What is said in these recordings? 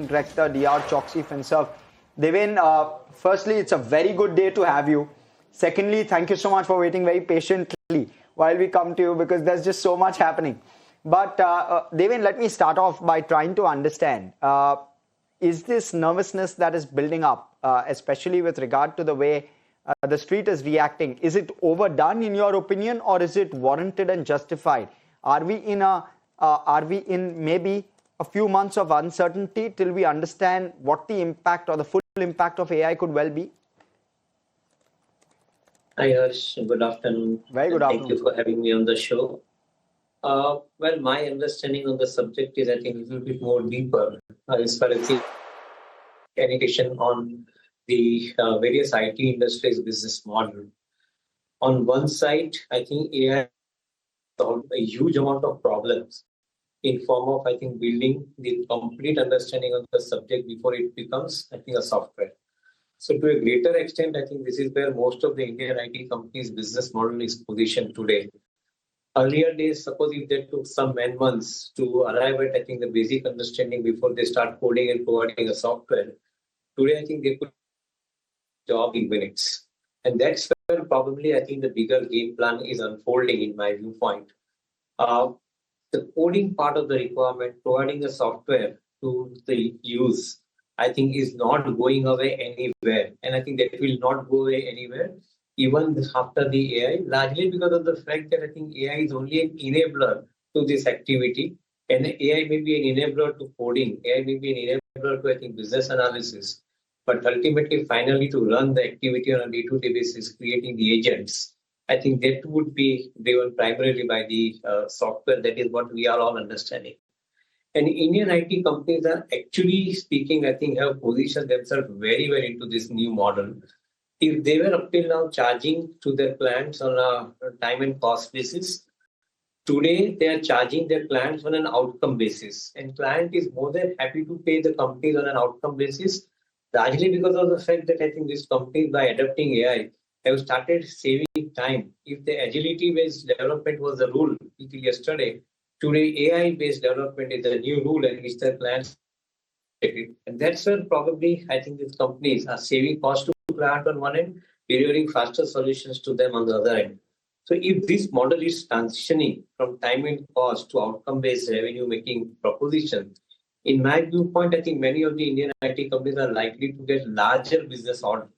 Director, Deven Choksey himself. Devin, firstly, it's a very good day to have you. Secondly, thank you so much for waiting very patiently while we come to you because there's just so much happening. But Devin, let me start off by trying to understand. Is this nervousness that is building up, especially with regard to the way the street is reacting, is it overdone in your opinion, or is it warranted and justified? Are we in maybe a few months of uncertainty till we understand what the impact or the full impact of AI could well be? Hi Harsh, good afternoon. Very good afternoon. Thank you for having me on the show. Well, my understanding of the subject is, I think, a little bit more deeper as far as the education on the various IT industries business model. On one side, I think AI solved a huge amount of problems in form of, I think, building the complete understanding of the subject before it becomes, I think, a software. So to a greater extent, I think this is where most of the Indian IT companies' business model is positioned today. Earlier days, suppose if they took some months to arrive at, I think, the basic understanding before they start coding and providing a software, today I think they could job in minutes. And that's where probably I think the bigger game plan is unfolding in my viewpoint. The coding part of the requirement, providing the software to the use, I think is not going away anywhere. And I think that will not go away anywhere even after the AI, largely because of the fact that I think AI is only an enabler to this activity. And AI may be an enabler to coding, AI may be an enabler to, I think, business analysis. But ultimately, finally, to run the activity on a day-to-day basis, creating the agents, I think that would be driven primarily by the software. That is what we are all understanding. And Indian IT companies are actually speaking, I think, have positioned themselves very well into this new model. If they were up till now charging to their clients on a time and cost basis, today they are charging their clients on an outcome basis. And client is more than happy to pay the companies on an outcome basis, largely because of the fact that I think these companies, by adopting AI, have started saving time. If the agility-based development was the rule until yesterday, today AI-based development is the new rule and which their clients take it. And that's where probably I think these companies are saving cost to client on one end, delivering faster solutions to them on the other end. So if this model is transitioning from time and cost to outcome-based revenue-making proposition, in my viewpoint, I think many of the Indian IT companies are likely to get larger business orders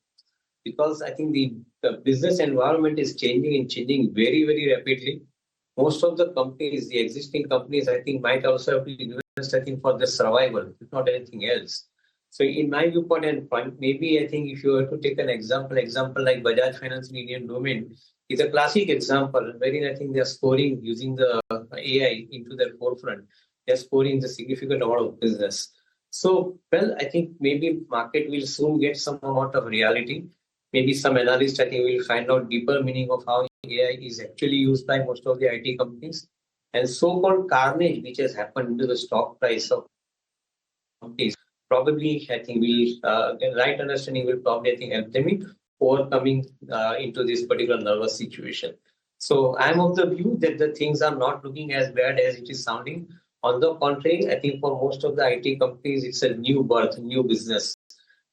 because I think the business environment is changing and changing very, very rapidly. Most of the companies, the existing companies, I think might also have to invest, I think, for their survival, if not anything else. So in my viewpoint and point, maybe I think if you were to take an example like Bajaj Finance in Indian domain is a classic example wherein I think they are scoring using the AI into their forefront. They are scoring the significant amount of business. So, well, I think maybe market will soon get some amount of reality. Maybe some analysts, I think, will find out deeper meaning of how AI is actually used by most of the IT companies. And so-called carnage, which has happened into the stock price of companies, probably, I think, the right understanding will probably, I think, help them in overcoming into this particular nervous situation. So I'm of the view that the things are not looking as bad as it is sounding. On the contrary, I think for most of the IT companies, it's a new birth, new business,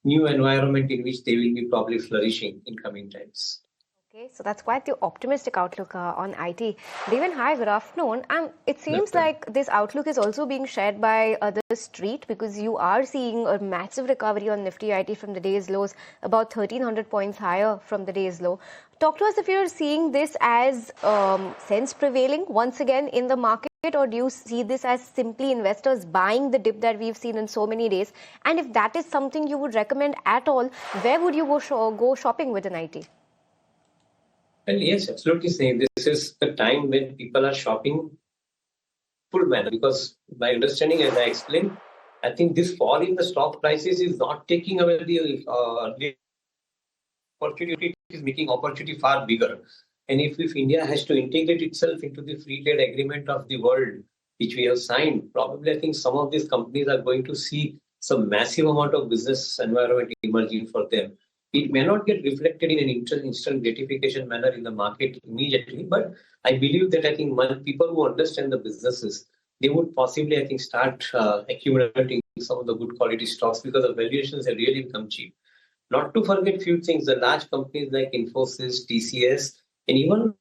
new environment in which they will be probably flourishing in coming times. Okay, so that's quite the optimistic outlook on IT. Devin, hi, good afternoon. And it seems like this outlook is also being shared by the street because you are seeing a massive recovery on Nifty IT from the day's lows, about 1,300 points higher from the day's low. Talk to us if you're seeing this as sense prevailing once again in the market, or do you see this as simply investors buying the dip that we've seen in so many days? And if that is something you would recommend at all, where would you go shopping within IT? Well, yes, absolutely saying this is the time when people are shopping full manner because my understanding, as I explained, I think this fall in the stock prices is not taking away the opportunity, it is making opportunity far bigger. And if India has to integrate itself into the free trade agreement of the world, which we have signed, probably I think some of these companies are going to see some massive amount of business environment emerging for them. It may not get reflected in an instant gratification manner in the market immediately, but I believe that I think people who understand the businesses, they would possibly, I think, start accumulating some of the good quality stocks because the valuations have really become cheap. Not to forget few things, the large companies like Infosys, TCS, and even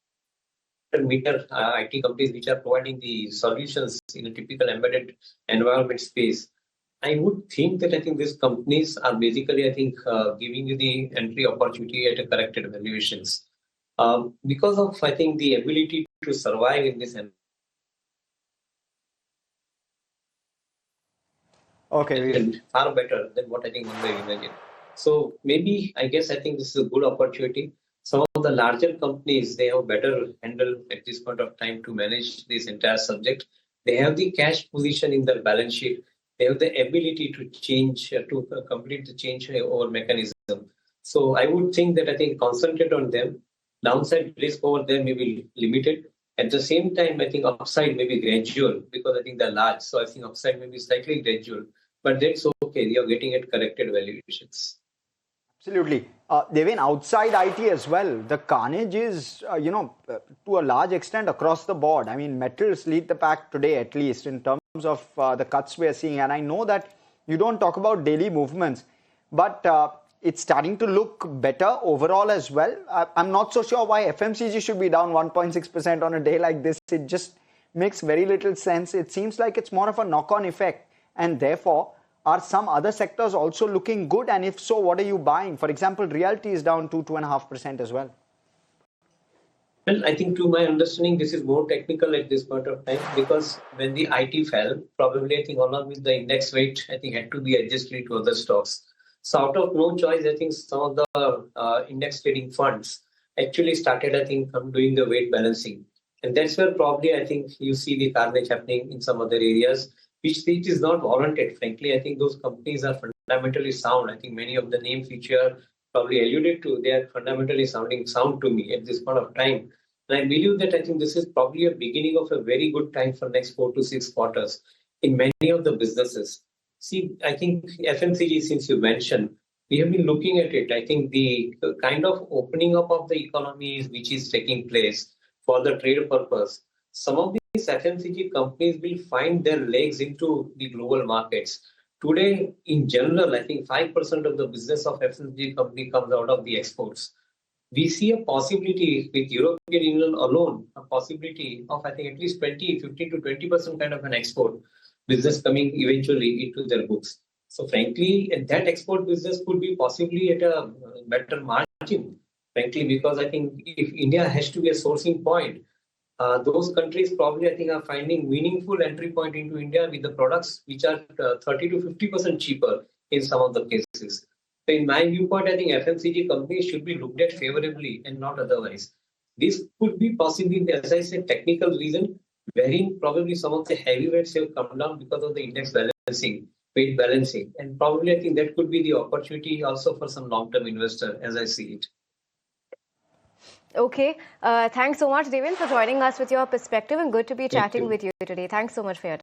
meter IT companies which are providing the solutions in a typical embedded environment space. I would think that I think these companies are basically, I think, giving you the entry opportunity at a corrected valuations. Because of, I think, the ability to survive in this Okay. far better than what I think one may imagine. So maybe, I guess, I think this is a good opportunity. Some of the larger companies, they have better handle at this point of time to manage this entire subject. They have the cash position in their balance sheet. They have the ability to change, to complete the change over mechanism. So I would think that I think concentrate on them. Downside risk over there may be limited. At the same time, I think upside may be gradual because I think they're large. So I think upside may be slightly gradual. But that's okay. You're getting at corrected valuations. Absolutely. Devin, outside IT as well, the carnage is, to a large extent across the board. I mean, metals lead the pack today, at least in terms of the cuts we're seeing. And I know that you don't talk about daily movements, but it's starting to look better overall as well. I'm not so sure why FMCG should be down 1.6% on a day like this. It just makes very little sense. It seems like it's more of a knock-on effect. And therefore, are some other sectors also looking good? And if so, what are you buying? For example, realty is down 2.5% as well. Well, I think to my understanding, this is more technical at this point of time because when the IT fell, probably I think along with the index weight, I think had to be adjusted to other stocks. So out of no choice, I think some of the index trading funds actually started, I think, doing the weight balancing. And that's where probably I think you see the carnage happening in some other areas, which is not warranted. Frankly, I think those companies are fundamentally sound. I think many of the names which you are probably alluded to, they are fundamentally sounding sound to me at this point of time. And I believe that I think this is probably a beginning of a very good time for next 4 to 6 quarters in many of the businesses. See, I think FMCG, since you mentioned, we have been looking at it. I think the kind of opening up of the economies which is taking place for the trade purpose, some of these FMCG companies will find their legs into the global markets. Today, in general, I think 5% of the business of FMCG company comes out of the exports. We see a possibility with European Union alone, a possibility of, I think, at least 15 to 20% kind of an export business coming eventually into their books. So frankly, that export business could be possibly at a better margin, frankly, because I think if India has to be a sourcing point, those countries probably, I think, are finding meaningful entry point into India with the products which are 30 to 50% cheaper in some of the cases. So in my viewpoint, I think FMCG companies should be looked at favorably and not otherwise. This could be possibly, as I said, technical reason, wherein probably some of the heavyweights have come down because of the index balancing, weight balancing. And probably I think that could be the opportunity also for some long-term investor as I see it. Okay. Thanks so much, Devin, for joining us with your perspective and good to be chatting with you today. Thanks so much for your time.